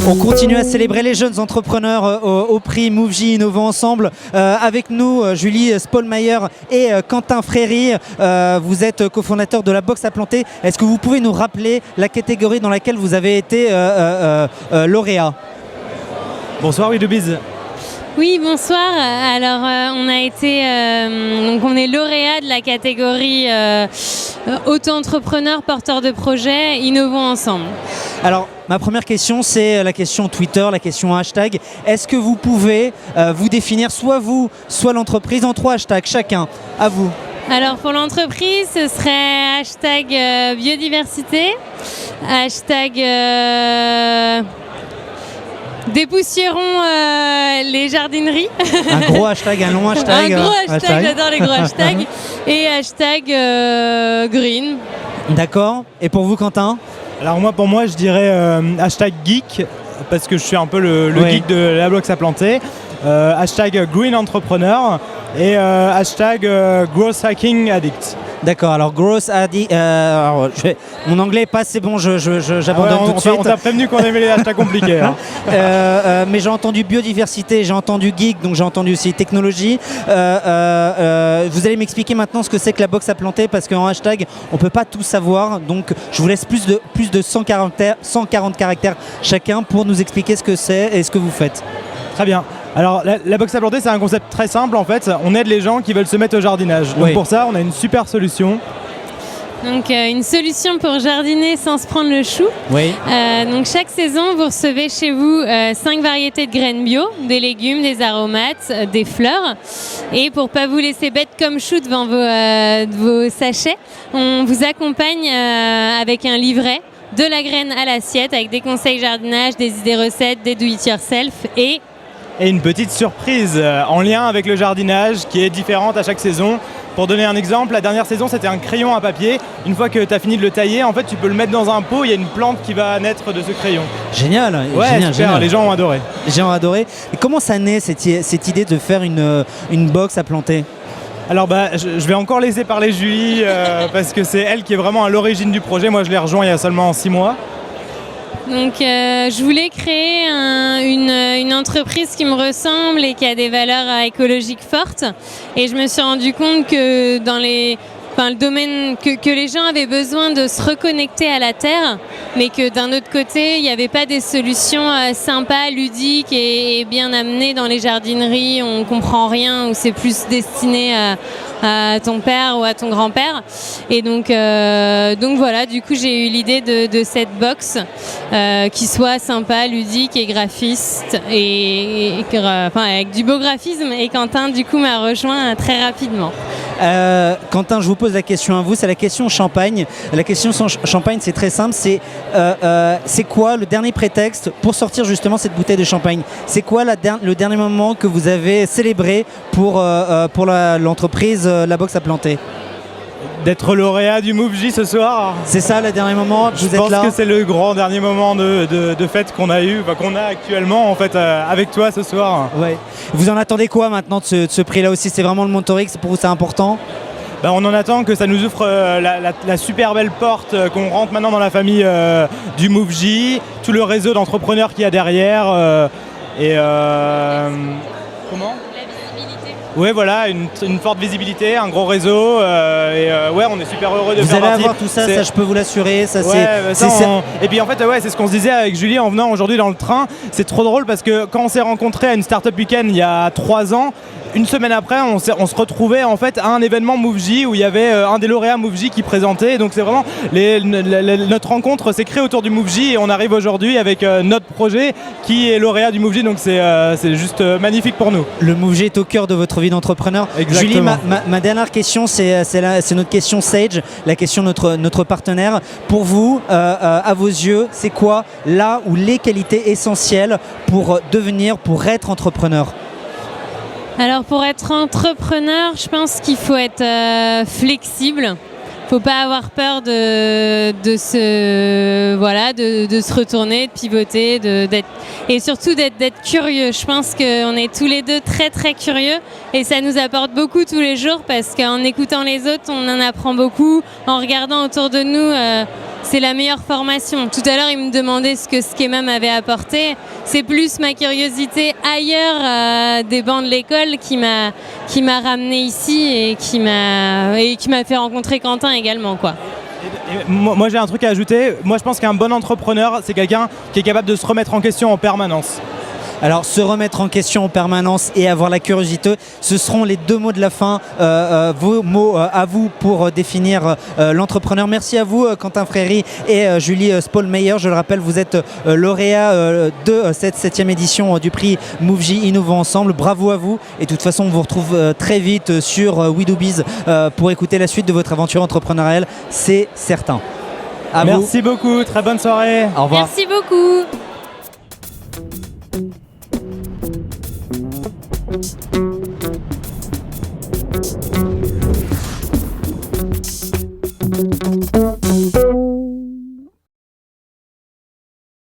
On continue à célébrer les jeunes entrepreneurs au prix MoveJ Innovons Ensemble. Avec nous, Julie Spollmeyer et Quentin Fréry. Vous êtes cofondateurs de la box à planter. Est-ce que vous pouvez nous rappeler la catégorie dans laquelle vous avez été lauréat? Bonsoir WeDoBiz. Oui, bonsoir. Alors, on a été, donc on est lauréat de la catégorie auto-entrepreneur, porteur de projet, innovons ensemble. Alors, ma première question, c'est la question Twitter, la question hashtag. Est-ce que vous pouvez vous définir, soit vous, soit l'entreprise, en 3 hashtags, chacun? À vous. Alors, pour l'entreprise, ce serait hashtag biodiversité, hashtag dépoussiérons les jardineries. Un gros hashtag, un long hashtag. Un gros hashtag, j'adore les gros hashtags. Et hashtag green. D'accord. Et pour vous, Quentin? Alors pour moi, je dirais hashtag geek, parce que je suis un peu le geek de la box à planter. Hashtag green entrepreneur et hashtag growth hacking addict. D'accord, alors Growth Addict, mon anglais passe, c'est bon, j'abandonne tout de suite. On t'a prévenu qu'on aimait les hashtags compliqués. Hein. Mais j'ai entendu biodiversité, j'ai entendu geek, donc j'ai entendu aussi technologie. Vous allez m'expliquer maintenant ce que c'est que la box à planter, parce qu'en hashtag, on ne peut pas tout savoir. Donc je vous laisse plus de 140 caractères chacun pour nous expliquer ce que c'est et ce que vous faites. Très bien. Alors la box à planter, c'est un concept très simple en fait. On aide les gens qui veulent se mettre au jardinage. Donc pour ça, on a une super solution. Donc une solution pour jardiner sans se prendre le chou. Oui. Donc chaque saison, vous recevez chez vous 5 variétés de graines bio, des légumes, des aromates, des fleurs. Et pour pas vous laisser bête comme chou devant vos sachets, on vous accompagne avec un livret de la graine à l'assiette avec des conseils jardinage, des idées recettes, des do-it-yourself et une petite surprise en lien avec le jardinage qui est différente à chaque saison. Pour donner un exemple, la dernière saison, c'était un crayon à papier. Une fois que tu as fini de le tailler, en fait, tu peux le mettre dans un pot. Il y a une plante qui va naître de ce crayon. Génial. Ouais, génial, super, génial. les gens ont adoré. Les gens ont adoré. Et comment ça naît cette idée de faire une box à planter? Alors je vais encore laisser parler Julie parce que c'est elle qui est vraiment à l'origine du projet. Moi, je l'ai rejoint il y a seulement 6 mois. Donc je voulais créer une entreprise qui me ressemble et qui a des valeurs écologiques fortes. Et je me suis rendu compte que dans le domaine que les gens avaient besoin de se reconnecter à la terre, mais que d'un autre côté, il n'y avait pas des solutions sympas, ludiques et bien amenées dans les jardineries. On ne comprend rien, ou c'est plus destiné à ton père ou à ton grand-père. Et donc voilà, du coup j'ai eu l'idée de cette box qui soit sympa, ludique et graphiste avec du beau graphisme. Et Quentin du coup m'a rejoint très rapidement. Quentin, je vous pose la question à vous, c'est la question champagne. La question champagne, c'est très simple, c'est quoi le dernier prétexte pour sortir justement cette bouteille de champagne? C'est quoi le dernier moment que vous avez célébré pour l'entreprise La Box à planter? D'être lauréat du MoveJ ce soir. C'est ça le dernier moment? Je pense que c'est le grand dernier moment de fête qu'on a eu, qu'on a actuellement en fait avec toi ce soir. Ouais. Vous en attendez quoi maintenant de ce prix-là aussi? C'est vraiment le Montorix, pour vous c'est important? On en attend que ça nous ouvre la super belle porte, qu'on rentre maintenant dans la famille du MoveJ, tout le réseau d'entrepreneurs qu'il y a derrière. Comment ? Oui, voilà, une forte visibilité, un gros réseau. On est super heureux de vous faire partie. Vous allez avoir tout ça, ça je peux vous l'assurer. Et puis en fait, c'est ce qu'on se disait avec Julie en venant aujourd'hui dans le train. C'est trop drôle parce que quand on s'est rencontrés à une Startup Weekend il y a 3 ans, une semaine après, on se retrouvait en fait à un événement MoveJ où il y avait un des lauréats MoveJ qui présentait. Donc c'est vraiment notre rencontre s'est créée autour du MoveJ et on arrive aujourd'hui avec notre projet qui est lauréat du MoveJ. Donc c'est juste magnifique pour nous. Le MoveJ est au cœur de votre vie d'entrepreneur. Exactement. Julie, ma dernière question, c'est notre question Sage, la question de notre partenaire. Pour vous, à vos yeux, c'est quoi là ou les qualités essentielles pour être entrepreneur? Alors pour être entrepreneur, je pense qu'il faut être flexible. Il faut pas avoir peur de se retourner, de pivoter, et surtout d'être curieux. Je pense qu'on est tous les deux très très curieux et ça nous apporte beaucoup tous les jours parce qu'en écoutant les autres, on en apprend beaucoup. En regardant autour de nous, c'est la meilleure formation. Tout à l'heure, il me demandait ce que Schema m'avait apporté. C'est plus ma curiosité ailleurs des bancs de l'école qui m'a ramené ici et qui m'a fait rencontrer Quentin également, quoi. Moi j'ai un truc à ajouter. Moi je pense qu'un bon entrepreneur, c'est quelqu'un qui est capable de se remettre en question en permanence. Alors, se remettre en question en permanence et avoir la curiosité, ce seront les 2 mots de la fin, vos mots à vous pour définir l'entrepreneur. Merci à vous, Quentin Fréry et Julie Spollmeyer. Je le rappelle, vous êtes lauréat de cette 7e édition du prix MoveJ Innovons Ensemble. Bravo à vous. Et de toute façon, on vous retrouve très vite sur WeDoBiz pour écouter la suite de votre aventure entrepreneuriale. C'est certain. Merci beaucoup. Très bonne soirée. Au revoir. Merci beaucoup.